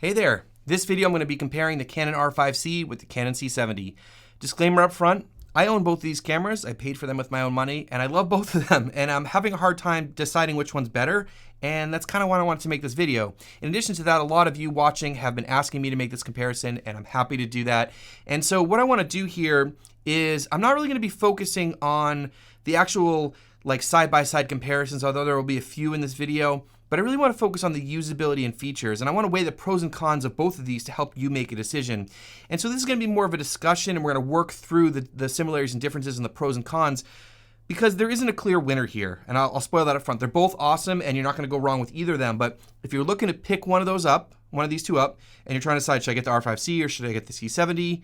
Hey there, this video I'm going to be comparing the Canon R5C with the Canon C70. Disclaimer up front, I own both these cameras, I paid for them with my own money, and I love both of them, and I'm having a hard time deciding which one's better, and that's kind of why I wanted to make this video. In addition to that, a lot of you watching have been asking me to make this comparison, and I'm happy to do that. And so what I want to do here is, I'm not really going to be focusing on the actual like side-by-side comparisons, although there will be a few in this video. But I really want to focus on the usability and features, and I want to weigh the pros and cons of both of these to help you make a decision. And so this is going to be more of a discussion, and we're going to work through the similarities and differences and the pros and cons, because there isn't a clear winner here, and I'll spoil that up front. They're both awesome, and you're not going to go wrong with either of them, but if you're looking to pick one of those up, one of these two up, and you're trying to decide, should I get the R5C or should I get the C70?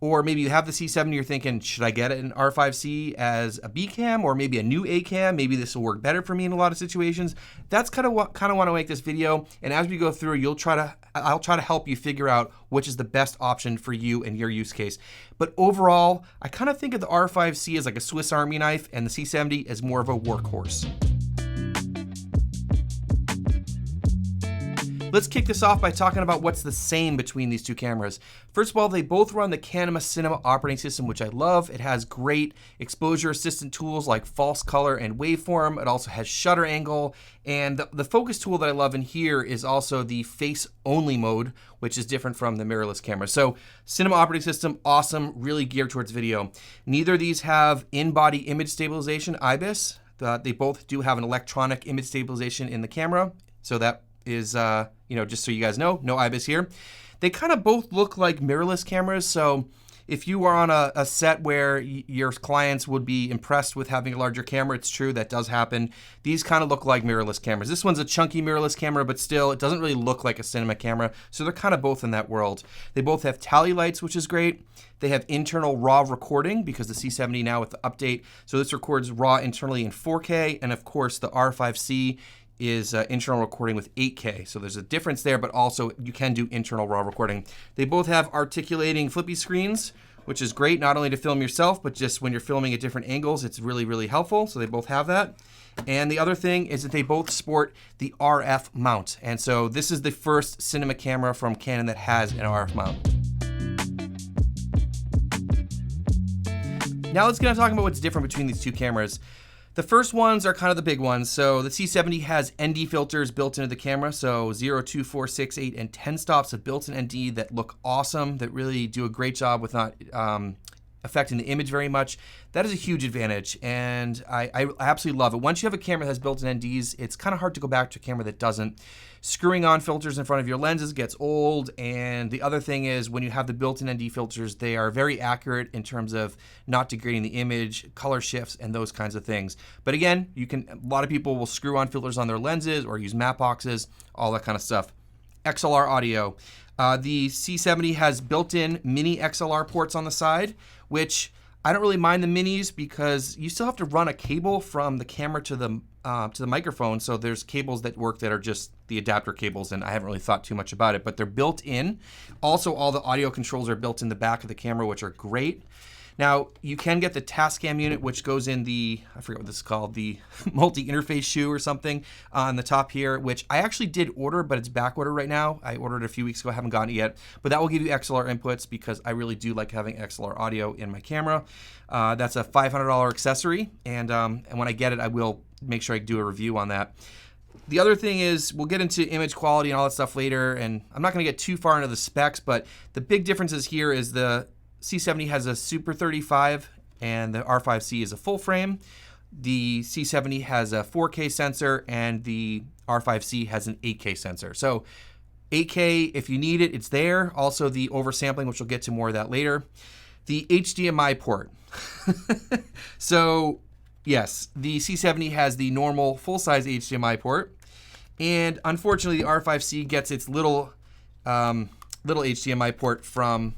Or maybe you have the C70, you're thinking, should I get an R5C as a B cam or maybe a new A cam? Maybe this will work better for me in a lot of situations. That's kind of want to make this video. And as we go through, I'll try to help you figure out which is the best option for you and your use case. But overall, I kind of think of the R5C as like a Swiss Army knife and the C70 as more of a workhorse. Let's kick this off by talking about what's the same between these two cameras. First of all, they both run the Canon Cinema operating system, which I love. It has great exposure assistant tools like false color and waveform. It also has shutter angle. And the focus tool that I love in here is also the face only mode, which is different from the mirrorless camera. So Cinema operating system, awesome, really geared towards video. Neither of these have in-body image stabilization, IBIS. They both do have an electronic image stabilization in the camera. So that is, just so you guys know, no IBIS here. They kind of both look like mirrorless cameras, so if you are on a set where your clients would be impressed with having a larger camera, it's true, that does happen. These kind of look like mirrorless cameras. This one's a chunky mirrorless camera, but still, it doesn't really look like a cinema camera, so they're kind of both in that world. They both have tally lights, which is great. They have internal RAW recording, because the C70 now with the update, so this records RAW internally in 4K, and of course the R5C is internal recording with 8K. So there's a difference there, but also you can do internal RAW recording. They both have articulating flippy screens, which is great, not only to film yourself, but just when you're filming at different angles, it's really, really helpful. So they both have that. And the other thing is that they both sport the RF mount. And so this is the first cinema camera from Canon that has an RF mount. Now let's get on talking about what's different between these two cameras. The first ones are kind of the big ones. So the C70 has ND filters built into the camera. So 0, 2, 4, 6, 8, and 10 stops of built-in ND that look awesome, that really do a great job with not affecting the image very much. That is a huge advantage, and I absolutely love it. Once you have a camera that has built-in NDs, it's kind of hard to go back to a camera that doesn't. Screwing on filters in front of your lenses gets old, and the other thing is when you have the built-in ND filters, they are very accurate in terms of not degrading the image, color shifts, and those kinds of things. But again, a lot of people will screw on filters on their lenses or use matte boxes, all that kind of stuff. XLR audio. The C70 has built-in mini XLR ports on the side, which I don't really mind the minis because you still have to run a cable from the camera to the microphone. So there's cables that work that are just the adapter cables, and I haven't really thought too much about it, but they're built in. Also, all the audio controls are built in the back of the camera, which are great. Now, you can get the Tascam unit, which goes in I forget what this is called, the multi-interface shoe or something on the top here, which I actually did order, but it's back ordered right now. I ordered it a few weeks ago, I haven't gotten it yet, but that will give you XLR inputs because I really do like having XLR audio in my camera. That's a $500 accessory, and when I get it, I will make sure I do a review on that. The other thing is, we'll get into image quality and all that stuff later, and I'm not going to get too far into the specs, but the big differences here is the C70 has a Super 35 and the R5C is a full frame. The C70 has a 4K sensor and the R5C has an 8K sensor. So 8K, if you need it, it's there. Also the oversampling, which we'll get to more of that later. The HDMI port. So yes, the C70 has the normal full-size HDMI port. And unfortunately, the R5C gets its little HDMI port from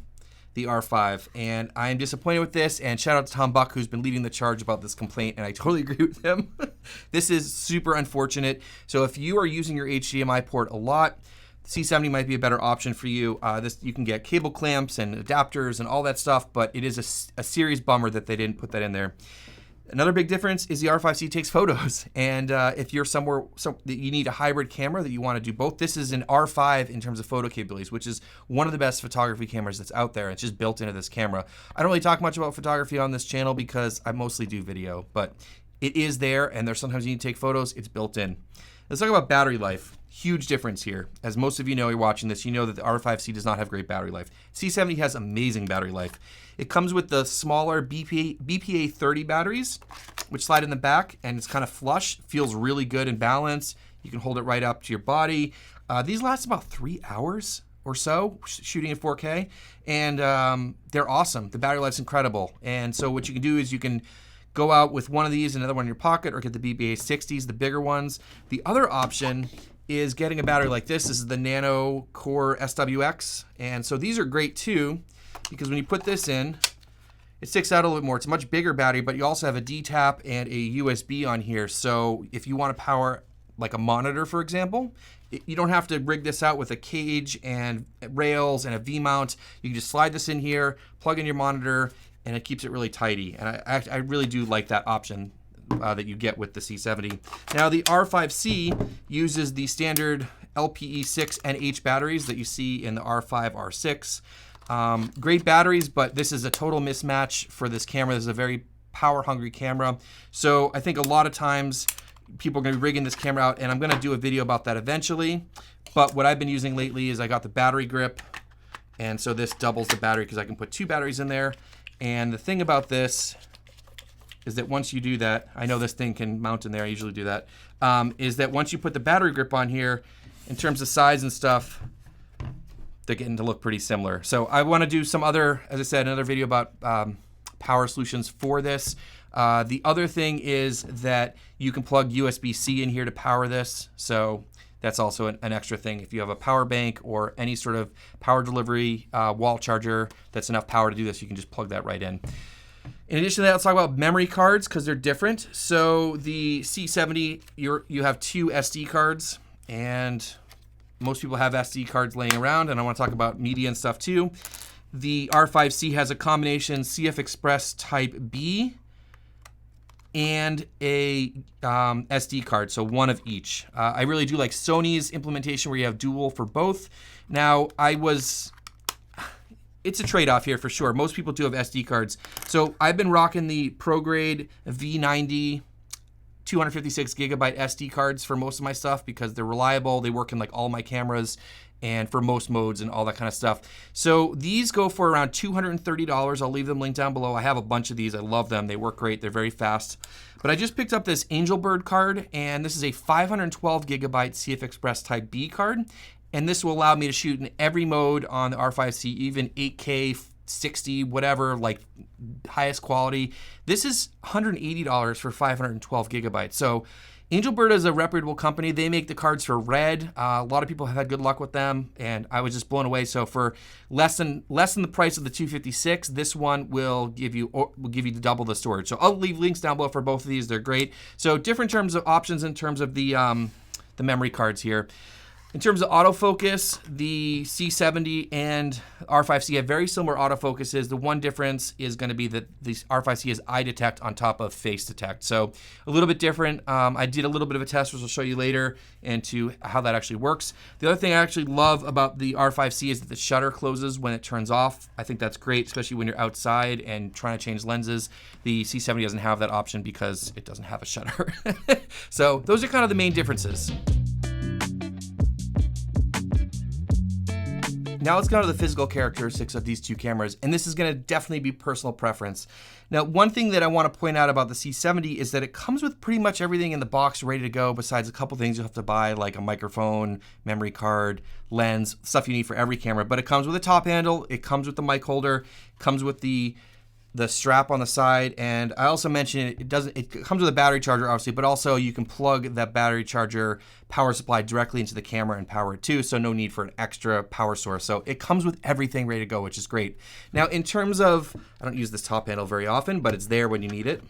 the R5, and I'm disappointed with this, and shout out to Tom Buck, who's been leading the charge about this complaint, and I totally agree with him. This is super unfortunate. So if you are using your HDMI port a lot, C70 might be a better option for you. You can get cable clamps and adapters and all that stuff, but it is a serious bummer that they didn't put that in there. Another big difference is the R5C takes photos. And if you're somewhere that you need a hybrid camera that you want to do both, this is an R5 in terms of photo capabilities, which is one of the best photography cameras that's out there. It's just built into this camera. I don't really talk much about photography on this channel because I mostly do video, but it is there, and there's sometimes you need to take photos. It's built in. Let's talk about battery life. Huge difference here. As most of you know, you're watching this, you know that the R5C does not have great battery life. C70 has amazing battery life. It comes with the smaller BPA 30 batteries, which slide in the back, and it's kind of flush. Feels really good and balanced. You can hold it right up to your body. These last about 3 hours or so, shooting at 4K, and they're awesome. The battery life's incredible. And so what you can do is you can go out with one of these, another one in your pocket, or get the BPA 60s, the bigger ones. The other option is getting a battery like this. This is the Nano Core SWX. And so these are great too, because when you put this in, it sticks out a little bit more. It's a much bigger battery, but you also have a D-tap and a USB on here. So if you want to power like a monitor, for example, you don't have to rig this out with a cage and rails and a V-mount. You can just slide this in here, plug in your monitor, and it keeps it really tidy. And I really do like that option that you get with the C70. Now the R5C uses the standard LPE6 and H batteries that you see in the R5, R6. Great batteries, but this is a total mismatch for this camera. This is a very power-hungry camera. So I think a lot of times people are gonna be rigging this camera out, and I'm gonna do a video about that eventually. But what I've been using lately is I got the battery grip, and so this doubles the battery because I can put 2 batteries in there. And the thing about this is that once you do that, I know this thing can mount in there, I usually do that, is that once you put the battery grip on here, in terms of size and stuff, they're getting to look pretty similar. So I want to do some other, as I said, another video about power solutions for this. The other thing is that you can plug USB-C in here to power this. So that's also an extra thing. If you have a power bank or any sort of power delivery wall charger that's enough power to do this, you can just plug that right in. In addition to that, let's talk about memory cards because they're different. So the C70, you have 2 SD cards, and most people have SD cards laying around, and I want to talk about media and stuff too. The R5C has a combination CF Express Type B and a SD card, so one of each. I really do like Sony's implementation where you have dual for both. Now, it's a trade-off here for sure. Most people do have SD cards. So I've been rocking the ProGrade V90 256 gigabyte SD cards for most of my stuff because they're reliable. They work in like all my cameras and for most modes and all that kind of stuff. So these go for around $230. I'll leave them linked down below. I have a bunch of these. I love them. They work great. They're very fast. But I just picked up this Angelbird card, and this is a 512 gigabyte CF Express Type B card. And this will allow me to shoot in every mode on the R5C, even 8K, 60, whatever, like highest quality. This is $180 for 512 gigabytes. So Angelbird is a reputable company. They make the cards for Red. A lot of people have had good luck with them, and I was just blown away. So for less than the price of the 256, this one will give you double the storage. So I'll leave links down below for both of these. They're great. So different terms of options in terms of the memory cards here. In terms of autofocus, the C70 and R5C have very similar autofocuses. The one difference is going to be that the R5C has eye detect on top of face detect. So a little bit different. I did a little bit of a test, which I'll show you later, into how that actually works. The other thing I actually love about the R5C is that the shutter closes when it turns off. I think that's great, especially when you're outside and trying to change lenses. The C70 doesn't have that option because it doesn't have a shutter. So those are kind of the main differences. Now let's go to the physical characteristics of these two cameras, and this is going to definitely be personal preference. Now, one thing that I want to point out about the C70 is that it comes with pretty much everything in the box ready to go, besides a couple things you'll have to buy, like a microphone, memory card, lens, stuff you need for every camera. But it comes with a top handle, it comes with the mic holder, it comes with the strap on the side, and I also mentioned it comes with a battery charger, obviously, but also you can plug that battery charger power supply directly into the camera and power it too, so no need for an extra power source. So it comes with everything ready to go, which is great. Now, in terms of, I don't use this top handle very often, but it's there when you need it.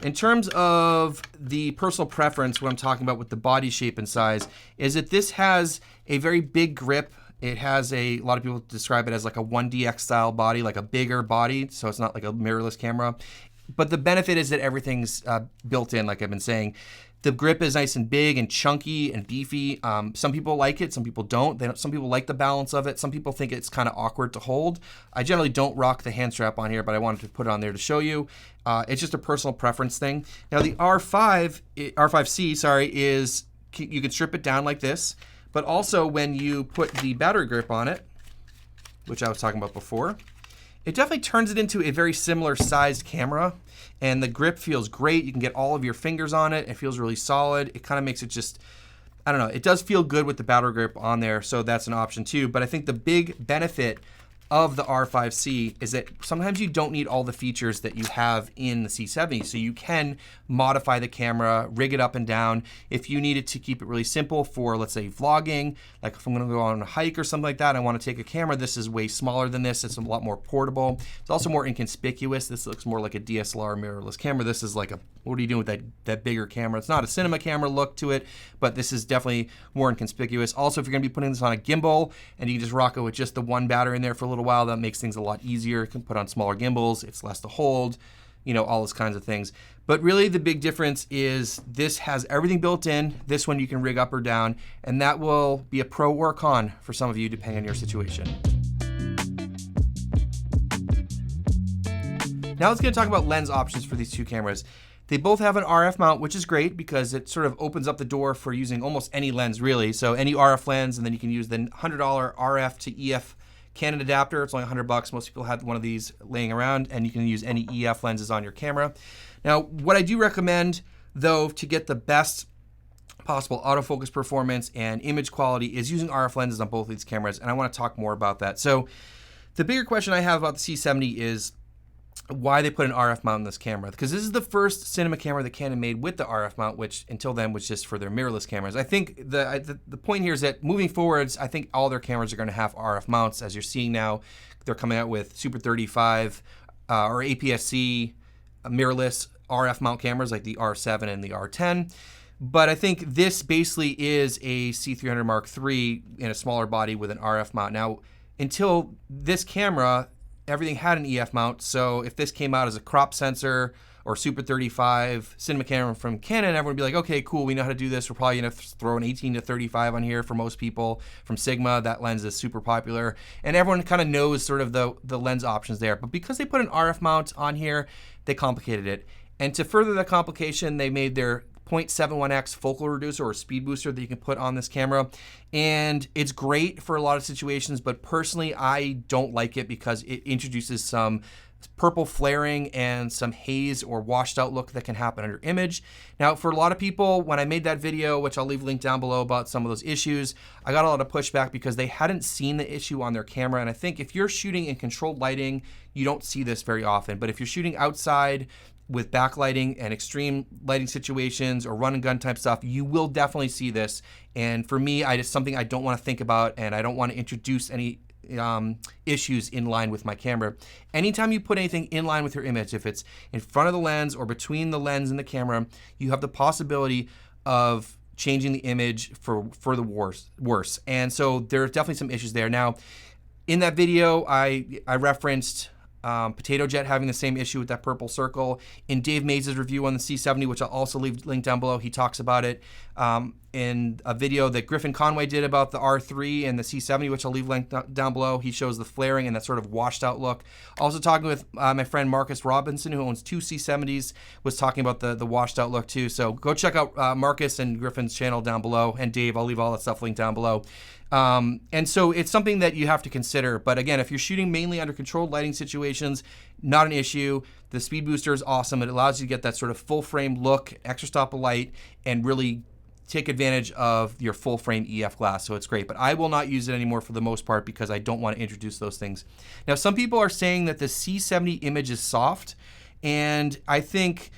In terms of the personal preference, what I'm talking about with the body shape and size is that this has a very big grip. It has a lot of people describe it as like a 1DX style body, like a bigger body, so it's not like a mirrorless camera. But the benefit is that everything's built in, like I've been saying. The grip is nice and big and chunky and beefy. Some people like it, some people don't. Some people like the balance of it. Some people think it's kind of awkward to hold. I generally don't rock the hand strap on here, but I wanted to put it on there to show you. It's just a personal preference thing. Now the R5C, is you can strip it down like this, but also when you put the battery grip on it, which I was talking about before, it definitely turns it into a very similar sized camera, and the grip feels great. You can get all of your fingers on it. It feels really solid. It kind of makes it just, I don't know, it does feel good with the battery grip on there, so that's an option too. But I think the big benefit of the R5C is that sometimes you don't need all the features that you have in the C70, so you can modify the camera, rig it up and down. If you needed to keep it really simple for, let's say, vlogging, like if I'm gonna go on a hike or something like that, I wanna take a camera, this is way smaller than this, it's a lot more portable. It's also more inconspicuous. This looks more like a DSLR mirrorless camera. This is like a, what are you doing with that bigger camera? It's not a cinema camera look to it, but this is definitely more inconspicuous. Also, if you're gonna be putting this on a gimbal and you can just rock it with just the one battery in there for a little while, that makes things a lot easier. You can put on smaller gimbals, it's less to hold, you know, all those kinds of things. But really the big difference is this has everything built in. This one you can rig up or down, and that will be a pro or con for some of you depending on your situation. Now let's get to talk about lens options for these two cameras. They both have an RF mount, which is great because it sort of opens up the door for using almost any lens really. So any RF lens, and then you can use the $100 RF to EF Canon adapter. It's only $100. Most people have one of these laying around, and you can use any EF lenses on your camera. Now, what I do recommend, though, to get the best possible autofocus performance and image quality is using RF lenses on both of these cameras, and I want to talk more about that. So the bigger question I have about the C70 is why they put an RF mount in this camera, because this is the first cinema camera that Canon made with the RF mount, which until then was just for their mirrorless cameras. I think the point here is that moving forwards, I think all their cameras are going to have RF mounts. As you're seeing now, they're coming out with Super 35 or APS-C mirrorless RF mount cameras like the R7 and the R10. But I think this basically is a C300 Mark III in a smaller body with an RF mount. Now, until this camera, everything had an EF mount, so if this came out as a crop sensor or Super 35 cinema camera from Canon, everyone would be like, okay, cool, we know how to do this. We're probably gonna throw an 18 to 35 on here for most people. From Sigma, that lens is super popular. And everyone kind of knows sort of the lens options there. But because they put an RF mount on here, they complicated it. And to further the complication, they made their 0.71x focal reducer or speed booster that you can put on this camera. And it's great for a lot of situations, but personally, I don't like it because it introduces some purple flaring and some haze or washed out look that can happen on your image. Now, for a lot of people, when I made that video, which I'll leave a link down below about some of those issues, I got a lot of pushback because they hadn't seen the issue on their camera. And I think if you're shooting in controlled lighting, you don't see this very often. But if you're shooting outside with backlighting and extreme lighting situations or run and gun type stuff, you will definitely see this. And for me, it's something I don't want to think about, and I don't want to introduce any issues in line with my camera. Anytime you put anything in line with your image, if it's in front of the lens or between the lens and the camera, you have the possibility of changing the image for the worse. And so there are definitely some issues there. Now, in that video, I referenced Potato Jet having the same issue with that purple circle. In Dave Mays' review on the C70, which I'll also leave linked down below, he talks about it in a video that Griffin Conway did about the R3 and the C70, which I'll leave linked down below. He shows the flaring and that sort of washed out look. Also talking with my friend Marcus Robinson, who owns 2 C70s, was talking about the washed out look too. So go check out Marcus and Griffin's channel down below, and Dave, I'll leave all that stuff linked down below. And so it's something that you have to consider. But again, if you're shooting mainly under controlled lighting situations, not an issue. The speed booster is awesome. It allows you to get that sort of full frame look, extra stop of light, and really take advantage of your full frame EF glass. So it's great, but I will not use it anymore for the most part because I don't want to introduce those things. Now, some people are saying that the C70 image is soft, and I think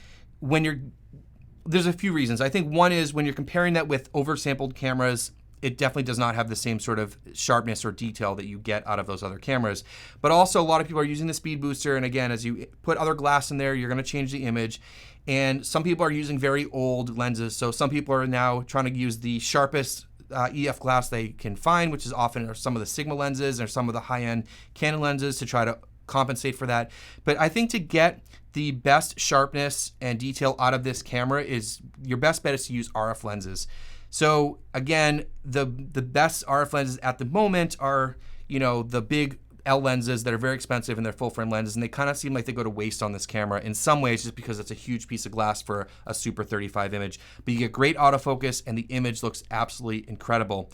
there's a few reasons. I think one is when you're comparing that with oversampled cameras, it definitely does not have the same sort of sharpness or detail that you get out of those other cameras. But also a lot of people are using the speed booster, and again, as you put other glass in there, you're gonna change the image. And some people are using very old lenses. So some people are now trying to use the sharpest EF glass they can find, which is often some of the Sigma lenses or some of the high-end Canon lenses, to try to compensate for that. But I think to get the best sharpness and detail out of this camera is your best bet is to use RF lenses. So again, the best RF lenses at the moment are, you know, the big L lenses that are very expensive and they're full frame lenses, and they kind of seem like they go to waste on this camera in some ways just because it's a huge piece of glass for a Super 35 image. But you get great autofocus and the image looks absolutely incredible.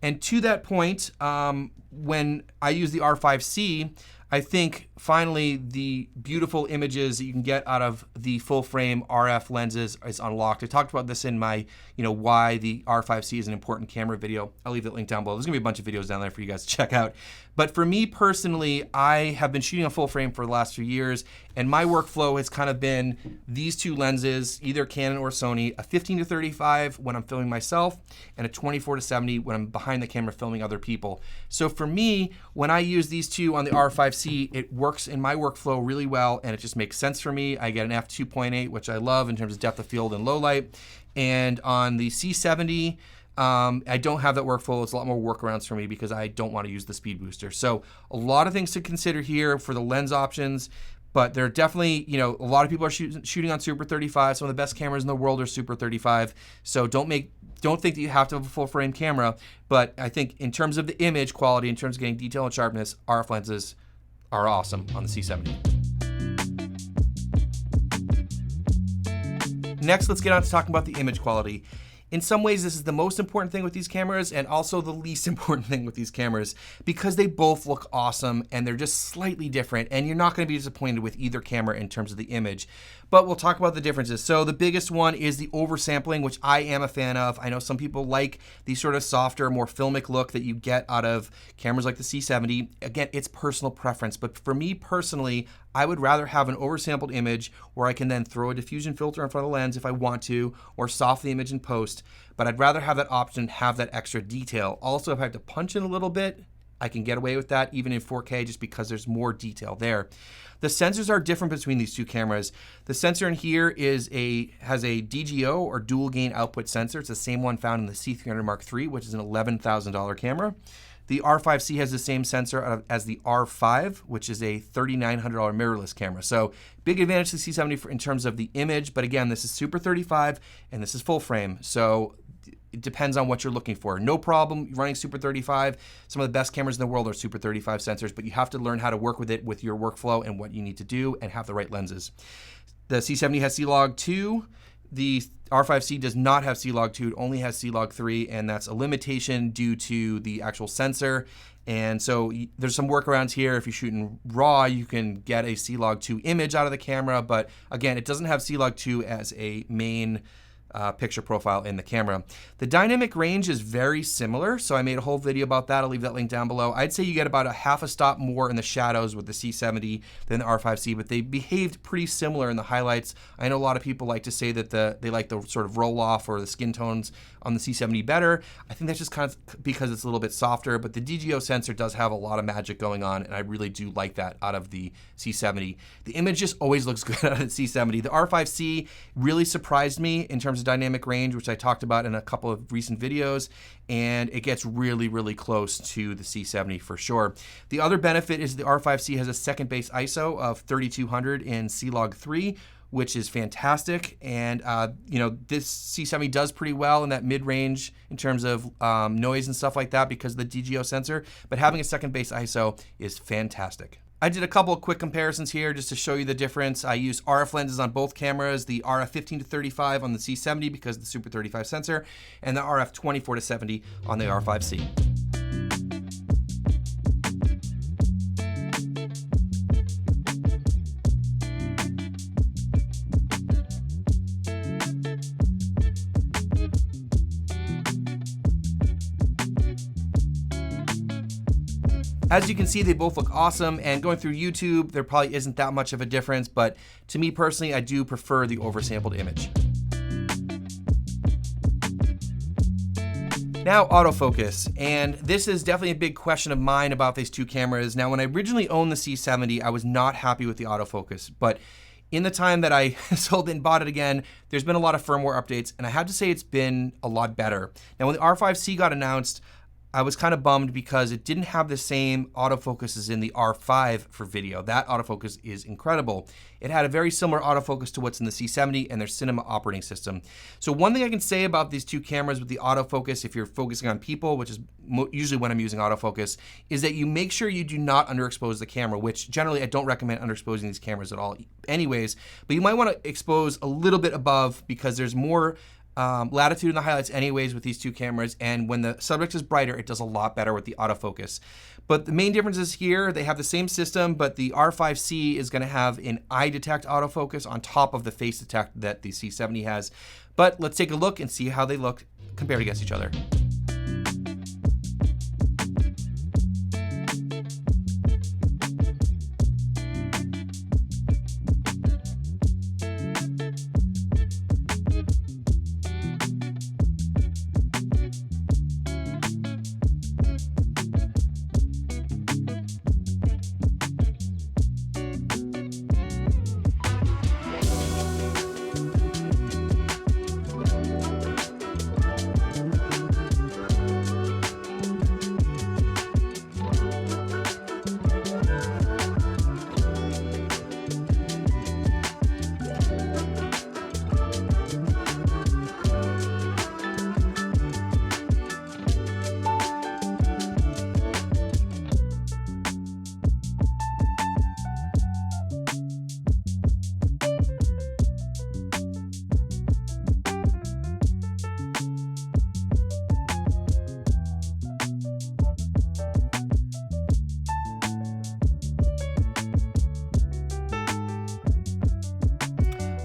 And to that point, when I use the R5C, I think finally the beautiful images that you can get out of the full frame RF lenses is unlocked. I talked about this in my, why the R5C is an important camera video. I'll leave that link down below. There's gonna be a bunch of videos down there for you guys to check out. But for me personally, I have been shooting a full frame for the last few years, and my workflow has kind of been these two lenses, either Canon or Sony, a 15-35 when I'm filming myself, and a 24-70 when I'm behind the camera filming other people. So for me, when I use these two on the R5C, it works in my workflow really well, and it just makes sense for me. I get an f2.8, which I love in terms of depth of field and low light. And on the C70, I don't have that workflow. It's a lot more workarounds for me because I don't want to use the speed booster. So a lot of things to consider here for the lens options, but there are definitely, a lot of people are shooting on Super 35. Some of the best cameras in the world are Super 35. So don't think that you have to have a full frame camera, but I think in terms of the image quality, in terms of getting detail and sharpness, RF lenses are awesome on the C70. Next, let's get on to talking about the image quality. In some ways, this is the most important thing with these cameras and also the least important thing with these cameras because they both look awesome and they're just slightly different, and you're not going to be disappointed with either camera in terms of the image. But we'll talk about the differences. So the biggest one is the oversampling, which I am a fan of. I know some people like the sort of softer, more filmic look that you get out of cameras like the C70. Again, it's personal preference, but for me personally, I would rather have an oversampled image where I can then throw a diffusion filter in front of the lens if I want to, or soften the image in post, but I'd rather have that option, have that extra detail. Also, if I have to punch in a little bit, I can get away with that even in 4K just because there's more detail there. The sensors are different between these two cameras. The sensor in here has a DGO or dual gain output sensor. It's the same one found in the C300 Mark III, which is an $11,000 camera. The R5C has the same sensor as the R5, which is a $3,900 mirrorless camera. So big advantage to the C70 in terms of the image, but again, this is Super 35 and this is full frame. So it depends on what you're looking for. No problem running Super 35. Some of the best cameras in the world are Super 35 sensors, but you have to learn how to work with it with your workflow and what you need to do and have the right lenses. The C70 has C-Log 2. The R5C does not have C-Log 2, it only has C-Log 3, and that's a limitation due to the actual sensor. And so there's some workarounds here. If you're shooting RAW, you can get a C-Log 2 image out of the camera, but again, it doesn't have C-Log 2 as a main picture profile in the camera. The dynamic range is very similar, so I made a whole video about that. I'll leave that link down below. I'd say you get about a half a stop more in the shadows with the C70 than the R5C, but they behaved pretty similar in the highlights. I know a lot of people like to say that they like the sort of roll off or the skin tones on the C70 better. I think that's just kind of because it's a little bit softer, but the DGO sensor does have a lot of magic going on, and I really do like that out of the C70. The image just always looks good out of the C70. The R5C really surprised me in terms of dynamic range, which I talked about in a couple of recent videos, and it gets really, really close to the C70 for sure. The other benefit is the R5C has a second base ISO of 3200 in C-Log 3, which is fantastic. And this C70 does pretty well in that mid-range in terms of noise and stuff like that because of the DGO sensor, but having a second base ISO is fantastic. I did a couple of quick comparisons here just to show you the difference. I used RF lenses on both cameras, the RF 15-35 on the C70 because of the Super 35 sensor, and the RF 24-70 on the R5C. As you can see, they both look awesome, and going through YouTube, there probably isn't that much of a difference, but to me personally, I do prefer the oversampled image. Now, autofocus, and this is definitely a big question of mine about these two cameras. Now, when I originally owned the C70, I was not happy with the autofocus, but in the time that I sold it and bought it again, there's been a lot of firmware updates, and I have to say it's been a lot better. Now, when the R5C got announced, I was kind of bummed because it didn't have the same autofocus as in the R5 for video. That autofocus is incredible. It had a very similar autofocus to what's in the C70 and their cinema operating system. So one thing I can say about these two cameras with the autofocus, if you're focusing on people, which is usually when I'm using autofocus, is that you make sure you do not underexpose the camera, which generally I don't recommend underexposing these cameras at all anyways, but you might want to expose a little bit above because there's more latitude in the highlights anyways with these two cameras, and when the subject is brighter, it does a lot better with the autofocus. But the main difference is here, they have the same system, but the R5C is going to have an eye detect autofocus on top of the face detect that the C70 has. But let's take a look and see how they look compared against each other.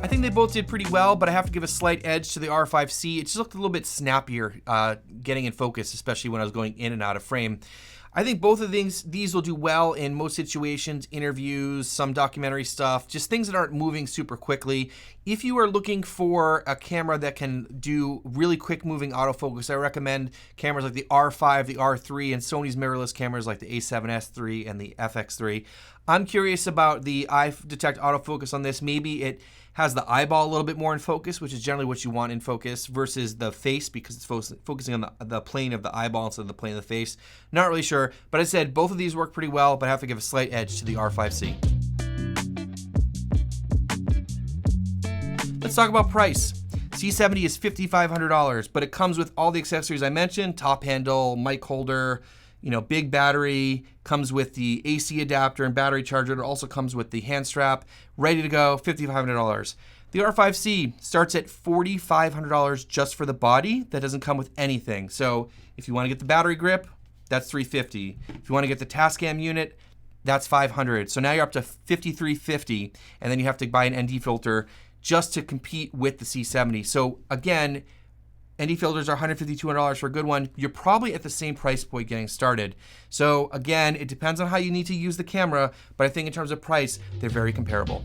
I think they both did pretty well, but I have to give a slight edge to the R5C. It just looked a little bit snappier getting in focus, especially when I was going in and out of frame. I think both of these will do well in most situations, interviews, some documentary stuff, just things that aren't moving super quickly. If you are looking for a camera that can do really quick moving autofocus, I recommend cameras like the R5, the R3, and Sony's mirrorless cameras like the A7S III and the FX3. I'm curious about the eye detect autofocus on this. Maybe it has the eyeball a little bit more in focus, which is generally what you want in focus, versus the face because it's focusing on the plane of the eyeball instead of the plane of the face. Not really sure, but I said both of these work pretty well, but I have to give a slight edge to the R5C. Let's talk about price. C70 is $5,500, but it comes with all the accessories I mentioned: top handle, mic holder, big battery, comes with the AC adapter and battery charger. It also comes with the hand strap, ready to go, $5,500. The R5C starts at $4,500 just for the body. That doesn't come with anything. So if you want to get the battery grip, that's $350. If you want to get the Tascam unit, that's $500. So now you're up to $5,350, and then you have to buy an ND filter just to compete with the C70. So again, ND filters are $150, $200 for a good one. You're probably at the same price point getting started. So again, it depends on how you need to use the camera, but I think in terms of price, they're very comparable.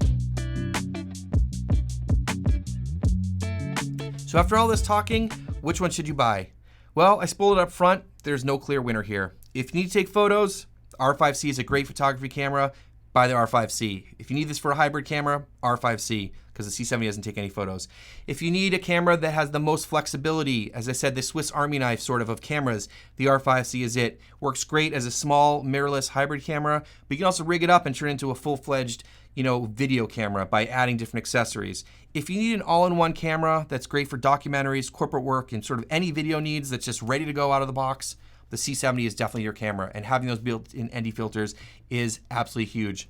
So after all this talking, which one should you buy? Well, I spoiled it up front. There's no clear winner here. If you need to take photos, R5C is a great photography camera. Buy the R5C. If you need this for a hybrid camera, R5C, because the C70 doesn't take any photos. If you need a camera that has the most flexibility, as I said, the Swiss Army knife sort of cameras, the R5C is it. Works great as a small mirrorless hybrid camera, but you can also rig it up and turn it into a full-fledged, video camera by adding different accessories. If you need an all-in-one camera that's great for documentaries, corporate work, and sort of any video needs that's just ready to go out of the box, the C70 is definitely your camera, and having those built-in ND filters is absolutely huge.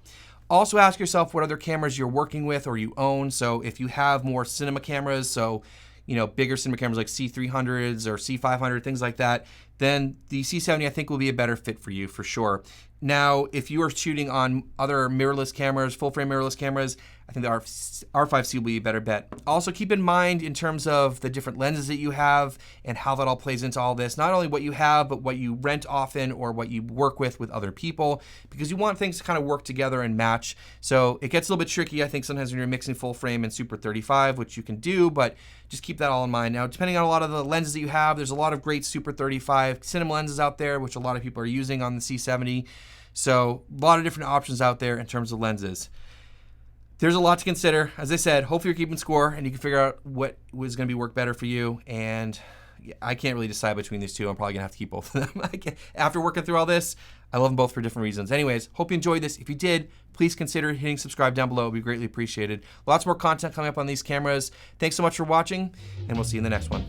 Also ask yourself what other cameras you're working with or you own. So if you have more cinema cameras, so bigger cinema cameras like C300s or C500, things like that, then the C70 I think will be a better fit for you for sure. Now, if you are shooting on other mirrorless cameras, full frame mirrorless cameras, I think the R5C will be a better bet. Also keep in mind in terms of the different lenses that you have and how that all plays into all this, not only what you have, but what you rent often or what you work with other people, because you want things to kind of work together and match. So it gets a little bit tricky, I think, sometimes when you're mixing full frame and Super 35, which you can do, but just keep that all in mind. Now, depending on a lot of the lenses that you have, there's a lot of great Super 35 cinema lenses out there, which a lot of people are using on the C70. So a lot of different options out there in terms of lenses. There's a lot to consider. As I said, hopefully you're keeping score and you can figure out what was going to work better for you. And I can't really decide between these two. I'm probably gonna have to keep both of them. After working through all this, I love them both for different reasons. Anyways, hope you enjoyed this. If you did, please consider hitting subscribe down below. It would be greatly appreciated. Lots more content coming up on these cameras. Thanks so much for watching, and we'll see you in the next one.